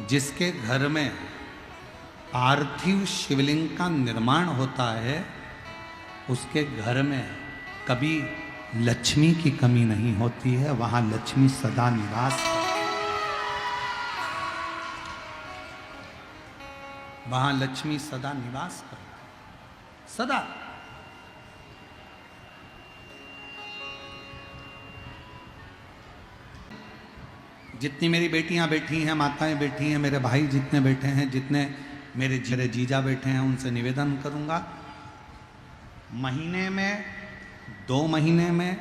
जिसके घर में पार्थिव शिवलिंग का निर्माण होता है उसके घर में कभी लक्ष्मी की कमी नहीं होती है, वहां लक्ष्मी सदा निवास है। वहां लक्ष्मी सदा निवास करती है, सदा। जितनी मेरी बेटियां बैठी हैं, माताएं बैठी हैं, मेरे भाई जितने बैठे हैं, जितने मेरे जीजा बैठे हैं, उनसे निवेदन करूंगा, महीने में, 2 महीने में,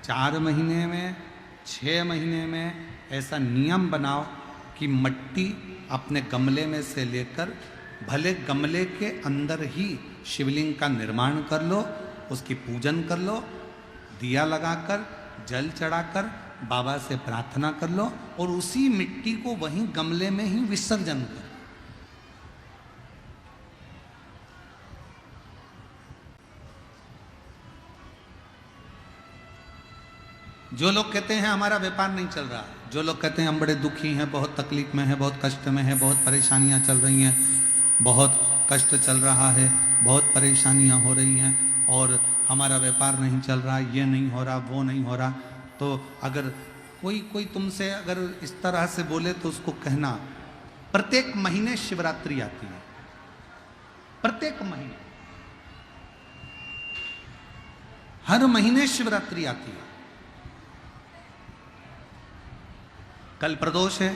4 महीने में, 6 महीने में ऐसा नियम बनाओ कि मिट्टी अपने गमले में से लेकर, भले गमले के अंदर ही शिवलिंग का निर्माण कर लो, उसकी पूजन कर लो, दिया लगाकर, जल चढ़ाकर बाबा से प्रार्थना कर लो और उसी मिट्टी को वहीं गमले में ही विसर्जन करो। जो लोग कहते हैं हमारा व्यापार नहीं चल रहा, जो लोग कहते हैं हम बड़े दुखी हैं, बहुत तकलीफ में हैं, बहुत कष्ट में हैं, बहुत परेशानियां चल रही हैं, बहुत कष्ट चल रहा है, बहुत परेशानियां हो रही हैं और हमारा व्यापार नहीं चल रहा, ये नहीं हो रहा, वो नहीं हो रहा, तो अगर कोई तुमसे अगर इस तरह से बोले तो उसको कहना, प्रत्येक महीने शिवरात्रि आती है, प्रत्येक महीने, हर महीने शिवरात्रि आती है। कल प्रदोष है,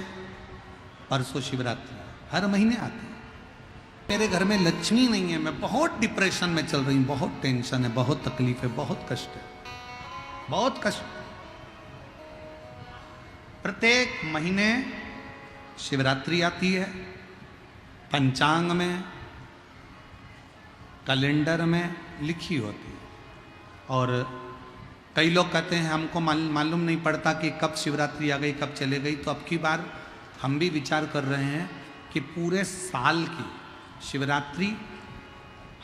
परसों शिवरात्रि, हर महीने आती है। मेरे घर में लक्ष्मी नहीं है, मैं बहुत डिप्रेशन में चल रही हूं, बहुत टेंशन है, बहुत तकलीफ है, बहुत कष्ट है, बहुत कष्ट। प्रत्येक महीने शिवरात्रि आती है, पंचांग में, कैलेंडर में लिखी होती है। और कई लोग कहते हैं हमको मालूम नहीं पड़ता कि कब शिवरात्रि आ गई, कब चले गई, तो अब की बार हम भी विचार कर रहे हैं कि पूरे साल की शिवरात्रि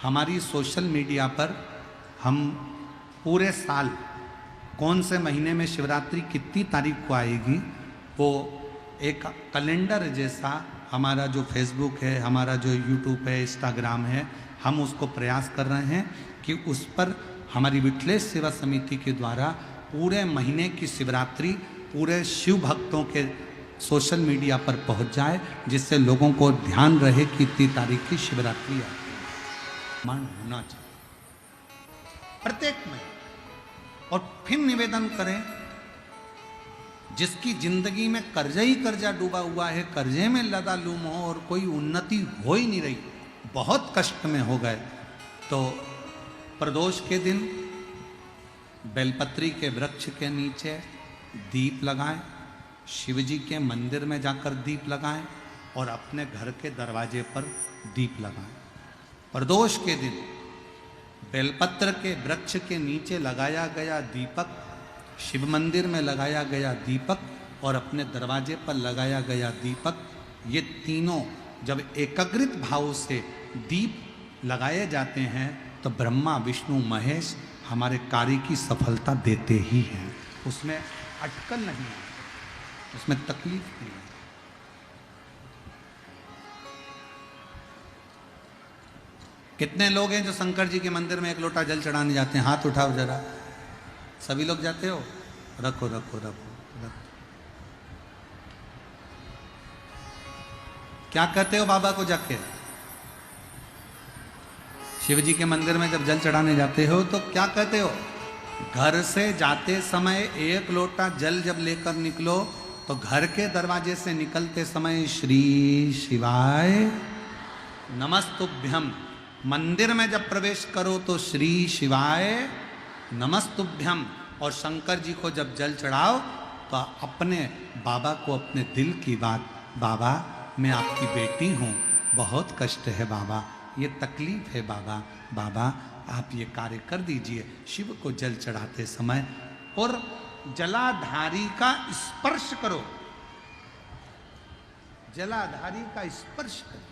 हमारी सोशल मीडिया पर हम पूरे साल कौन से महीने में शिवरात्रि कितनी तारीख को आएगी, वो एक कैलेंडर जैसा हमारा जो फेसबुक है, हमारा जो यूट्यूब है, इंस्टाग्राम है, हम उसको प्रयास कर रहे हैं कि उस पर हमारी विठलेश सेवा समिति के द्वारा पूरे महीने की शिवरात्रि पूरे शिव भक्तों के सोशल मीडिया पर पहुंच जाए, जिससे लोगों को ध्यान रहे कि इतनी तारीख की शिवरात्रि आती है। मान होना चाहिए प्रत्येक में। और फिर निवेदन करें, जिसकी जिंदगी में कर्जा ही कर्जा डूबा हुआ है, कर्जे में लदालूम हो और कोई उन्नति हो ही नहीं रही, बहुत कष्ट में हो गए, तो प्रदोष के दिन बेलपत्री के वृक्ष के नीचे दीप लगाएं, शिवजी के मंदिर में जाकर दीप लगाएं और अपने घर के दरवाजे पर दीप लगाएं। प्रदोष के दिन बेलपत्र के वृक्ष के नीचे लगाया गया दीपक, शिव मंदिर में लगाया गया दीपक और अपने दरवाजे पर लगाया गया दीपक, ये तीनों जब एकाग्रित भाव से दीप लगाए जाते हैं तो ब्रह्मा विष्णु महेश हमारे कार्य की सफलता देते ही हैं। उसमें अटकल नहीं है, उसमें तकलीफ नहीं है। कितने लोग हैं जो शंकर जी के मंदिर में 1 लोटा जल चढ़ाने जाते हैं? हाथ उठाओ जरा। सभी लोग जाते हो? रखो रखो रखो रखो। क्या कहते हो बाबा को जाके? शिव जी के मंदिर में जब जल चढ़ाने जाते हो तो क्या कहते हो? घर से जाते समय 1 लोटा जल जब लेकर निकलो तो घर के दरवाजे से निकलते समय श्री शिवाय नमस्तुभ्यम, मंदिर में जब प्रवेश करो तो श्री शिवाय नमस्तुभ्यम, और शंकर जी को जब जल चढ़ाओ तो अपने बाबा को अपने दिल की बात, बाबा मैं आपकी बेटी हूँ, बहुत कष्ट है बाबा, ये तकलीफ है बाबा, बाबा आप ये कार्य कर दीजिए। शिव को जल चढ़ाते समय और जलाधारी का स्पर्श करो, जलाधारी का स्पर्श करो।